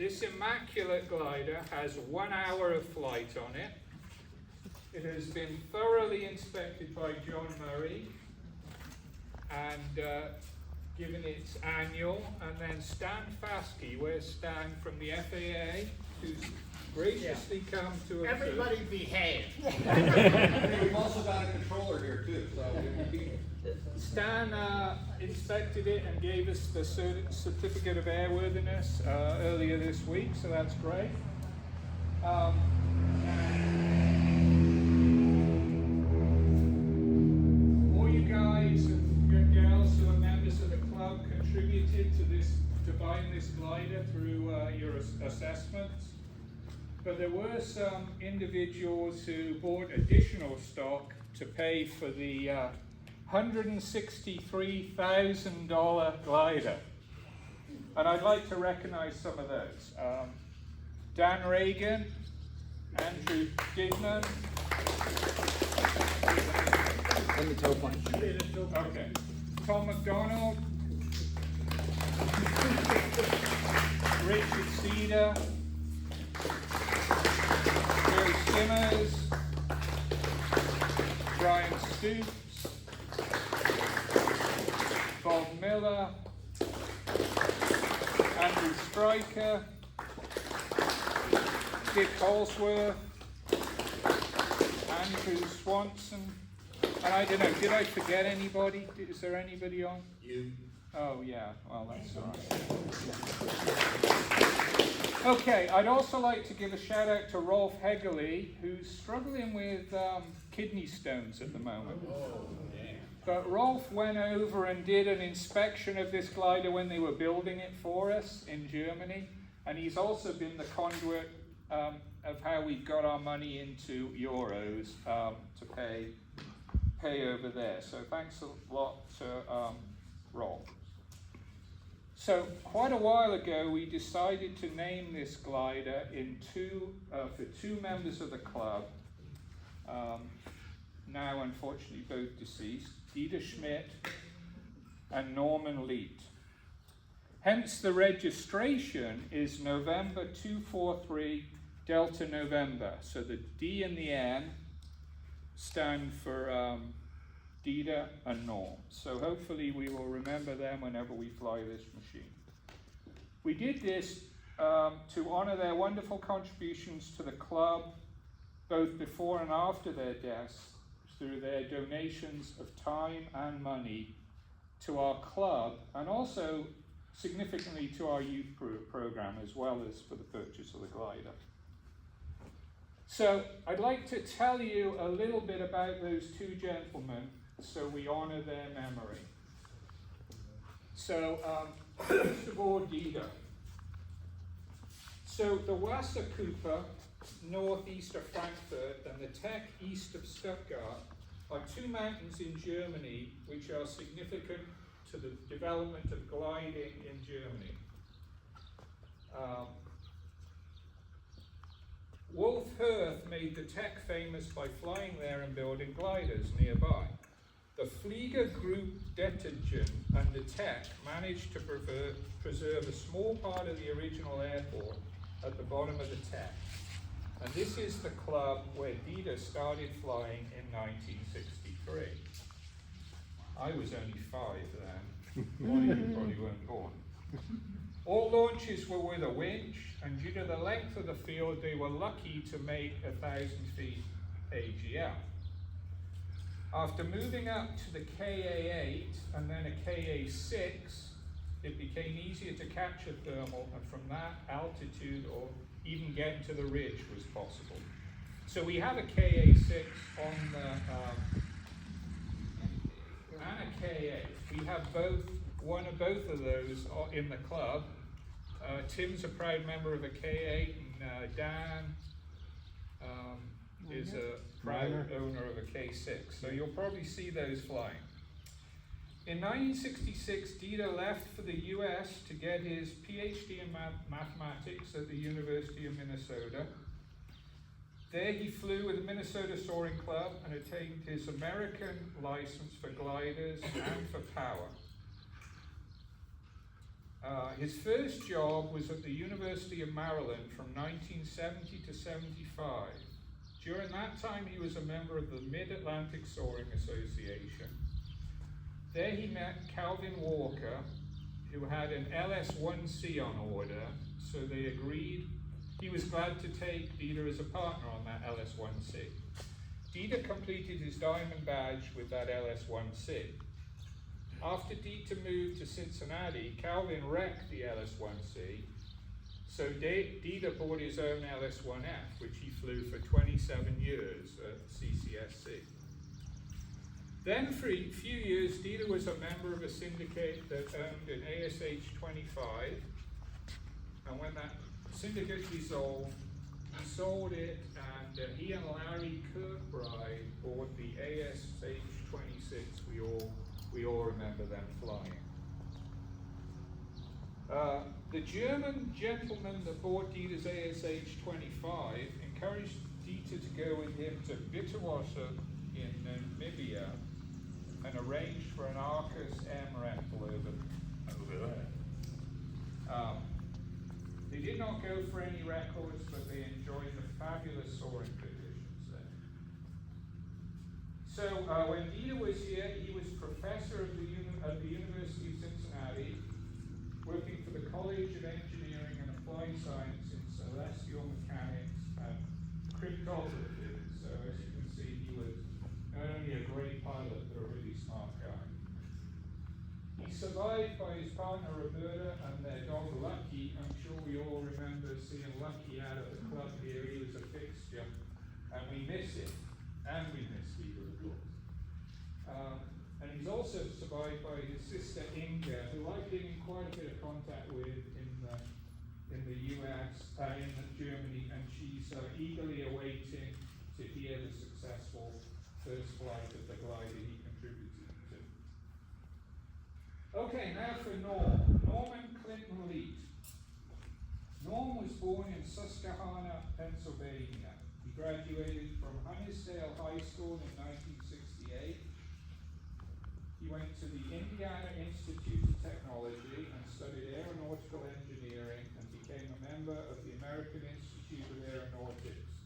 This immaculate glider has 1 hour of flight on it. It has been thoroughly inspected by John Murray and given its annual, and then Stan Fasky, where's Stan from the FAA, who's graciously come to us. Everybody behave. We've also got a controller here too, so Stan inspected it and gave us the certificate of airworthiness earlier this week, so that's great. All you guys and gals who are members of the club contributed to buying this glider through your assessments. But there were some individuals who bought additional stock to pay for the $163,000 glider. And I'd like to recognize some of those. Dan Reagan, Andrew Dignan. Let me toe punch. Okay. Tom McDonald. Richard Cedar. Bill Simmers. Brian Stoops. Bob Miller. Andrew Stryker. Dick Holsworth. Andrew Swanson. And I don't know, did I forget anybody? Is there anybody on? you. Oh, yeah, well, that's all right. Okay, I'd also like to give a shout out to Rolf Hegerle, who's struggling with kidney stones at the moment. But Rolf went over and did an inspection of this glider when they were building it for us in Germany, and he's also been the conduit of how we got our money into euros to pay over there. So thanks a lot to Rolf. So quite a while ago, we decided to name this glider for two members of the club, now unfortunately both deceased, Dieter Schmidt and Norman Leet. Hence the registration is November 243 Delta November. So the D and the N stand for Dieter and Norm. So hopefully we will remember them whenever we fly this machine. We did this to honor their wonderful contributions to the club, both before and after their deaths, through their donations of time and money to our club, and also significantly to our youth program, as well as for the purchase of the glider. So I'd like to tell you a little bit about those two gentlemen so we honor their memory. So, first of all, Dieter. So the Wasserkuppe, northeast of Frankfurt, and the Tech east of Stuttgart are two mountains in Germany which are significant to the development of gliding in Germany. Wolf Hirth made the Tech famous by flying there and building gliders nearby. The Flieger Group Dettingen and the Tech managed to preserve a small part of the original airport at the bottom of the Tech. And this is the club where Dieter started flying in 1963. I was only 5 then. One of you probably weren't born. All launches were with a winch, and due to the length of the field, they were lucky to make 1,000 feet AGL. After moving up to the KA8 and then a KA6, it became easier to catch a thermal, and from that altitude or even getting to the ridge was possible. So we have a KA6 on the and a K8. We have one of both of those in the club. Tim's a proud member of a K8, and Dan is a proud owner of a K6. So you'll probably see those flying. In 1966, Dieter left for the US to get his PhD in mathematics at the University of Minnesota. There he flew with the Minnesota Soaring Club and attained his American license for gliders and for power. His first job was at the University of Maryland from 1970 to 75. During that time, he was a member of the Mid-Atlantic Soaring Association. There he met Calvin Walker, who had an LS-1C on order, so they agreed. He was glad to take Dieter as a partner on that LS-1C. Dieter completed his diamond badge with that LS-1C. After Dieter moved to Cincinnati, Calvin wrecked the LS-1C, so Dieter bought his own LS-1F, which he flew for 27 years at CCSC. Then for a few years, Dieter was a member of a syndicate that owned an ASH-25, and when that syndicate dissolved, he sold it, and he and Larry Kirkbride bought the ASH-26 we all remember them flying. The German gentleman that bought Dieter's ASH-25 encouraged Dieter to go with him to Bitterwasser in Namibia and arranged for an Arcus M rental over there. They did not go for any records, but they enjoyed the fabulous soaring conditions there. So when Dieter was here, he was professor of the University of Cincinnati, working for the College of Engineering and Applied Science in celestial mechanics and cryptography. So as you can see, he was not only a great pilot, but a really smart guy. He's survived by his partner Roberta and their dog Lucky. I'm sure we all remember seeing Lucky out at the club here. He was a fixture, and we miss him, and we miss Dieter, of course. And he's also survived by his sister Inga, who I've been in quite a bit of contact with in the US, in Germany, and she's eagerly awaiting to hear the successful first flight of the glider he contributed to. Okay, now for Norm. Norman Clinton Leet. Norm was born in Susquehanna, Pennsylvania. He graduated from Hunnisdale High School in 1968. He went to the Indiana Institute of Technology and studied aeronautical engineering and became a member of the American Institute of Aeronautics,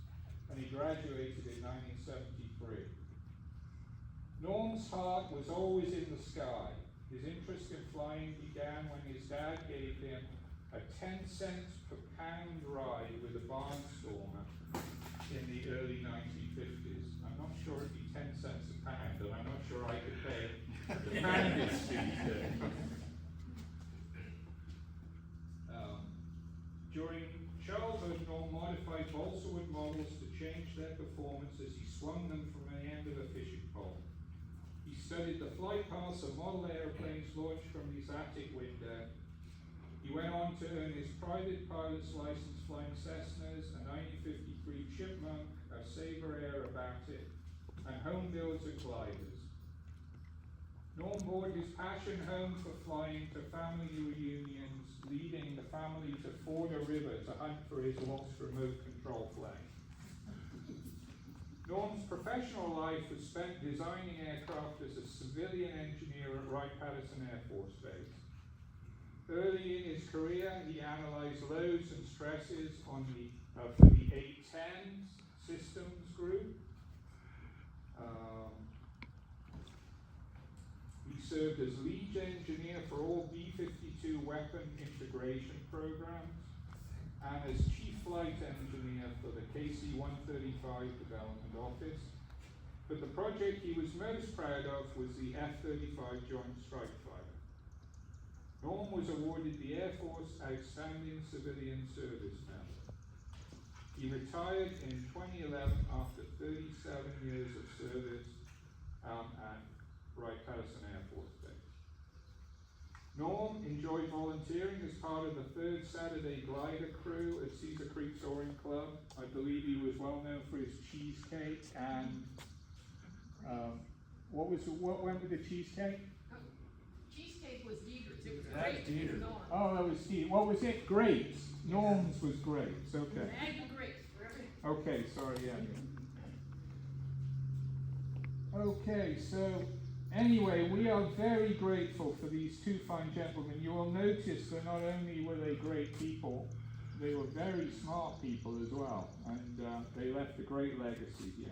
and he graduated in 1973. Norm's heart was always in the sky. His interest in flying began when his dad gave him a 10 cents per pound ride with a barnstormer in the early 1950s. I'm not sure it'd be 10 cents a pound, and I'm not sure I could pay the poundage fee. During childhood, Norm modified balsa wood models to change their performance as he swung them from the end of a fishing pole. He studied the flight paths of model airplanes launched from his attic window. He went on to earn his private pilot's license flying Cessnas, a 1953 Chipmunk, a Sabre Aerobatic, and home builds and gliders. Norm brought his passion home for flying to family reunions, leading the family to Forda River to hunt for his lost remote control plane. Norm's professional life was spent designing aircraft as a civilian engineer at Wright-Patterson Air Force Base. Early in his career, he analyzed loads and stresses on for the A-10 systems group. He served as lead engineer for all B-52 weapon integration programs and as chief flight engineer for the KC-135 development office. But the project he was most proud of was the F-35 Joint Strike Fighter. Norm was awarded the Air Force Outstanding Civilian Service Medal. He retired in 2011 after 37 years of service at Wright-Patterson Air Force Base. Norm enjoyed volunteering as part of the 3rd Saturday glider crew at Cedar Creek Soaring Club. I believe he was well known for his cheesecake and what went with the cheesecake? Cheesecake was Dieter's. It was That's great. Dieter. Norm. Oh, that was Steve. What was it? Grapes. Norm's was grapes. Okay. Bag of grapes for everything. Okay, sorry, yeah. Okay, so Anyway, we are very grateful for these two fine gentlemen. You will notice that not only were they great people, they were very smart people as well, and they left a great legacy here.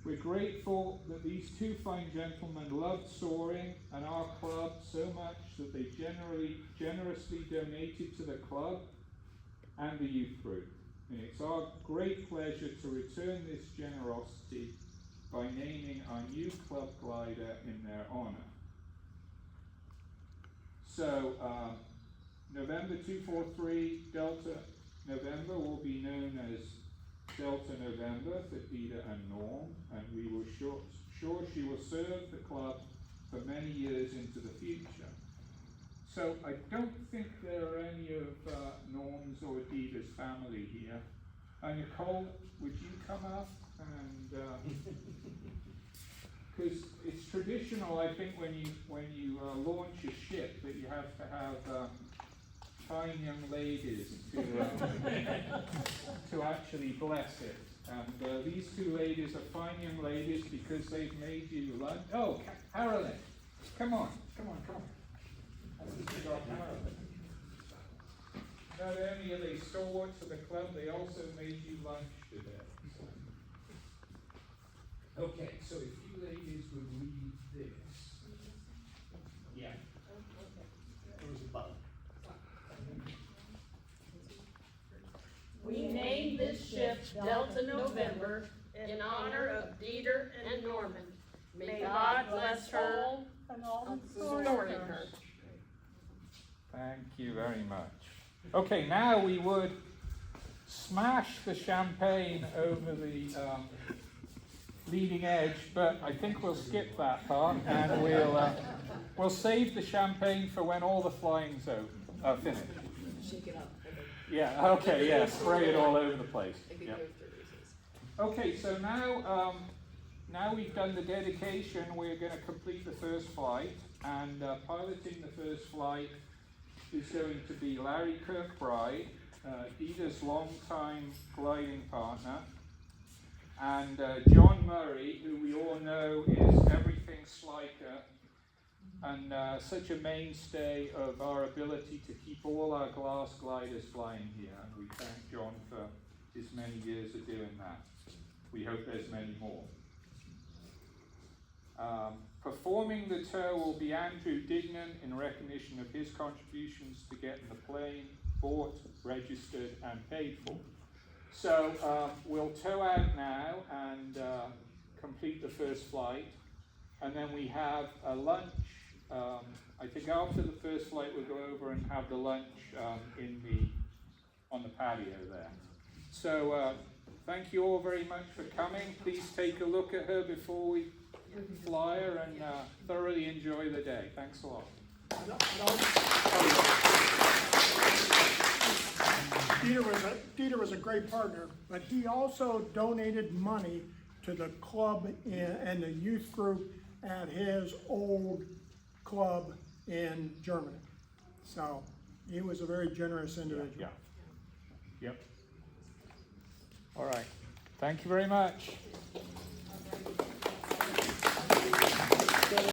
We're grateful that these two fine gentlemen loved soaring and our club so much that they generously donated to the club and the youth group. And it's our great pleasure to return this generosity by naming our new club glider in their honor. So, November 243 Delta November will be known as Delta November for Dita and Norm, and we will sure she will serve the club for many years into the future. So I don't think there are any of Norm's or Dita's family here. Nicole, would you come up? And because it's traditional, I think, when you launch a ship, that you have to have fine young ladies to actually bless it. And these two ladies are fine young ladies because they've made you lunch. Oh, Carolyn, come on. This is our Carolyn. Not only are they stalwarts of the club, they also made you lunch today. Okay, so if you ladies would read this. Yeah. There was a button. We named this ship Delta November in honor of Dieter and Norman. May God bless her and all storing her. Thank you very much. Okay, now we would smash the champagne over the leading edge, but I think we'll skip that part, and we'll save the champagne for when all the flying's finished. Shake it up. Yeah, okay, yeah, spray it all over the place. Yeah. Okay, so now we've done the dedication, we're going to complete the first flight, and piloting the first flight is going to be Larry Kirkbride, Dita's longtime gliding partner, and John Murray, who we all know is everything Schleicher, and such a mainstay of our ability to keep all our glass gliders flying here. And we thank John for his many years of doing that. We hope there's many more. Performing the tow will be Andrew Dignan in recognition of his contributions to getting the plane bought, registered, and paid for. So we'll tow out now and complete the first flight, and then we have a lunch. I think after the first flight we'll go over and have the lunch on the patio there. So thank you all very much for coming. Please take a look at her before we fly her, and thoroughly enjoy the day. Thanks a lot. Dieter was a great partner, but he also donated money to the club and the youth group at his old club in Germany. So he was a very generous individual. Yeah. Yep. All right. Thank you very much.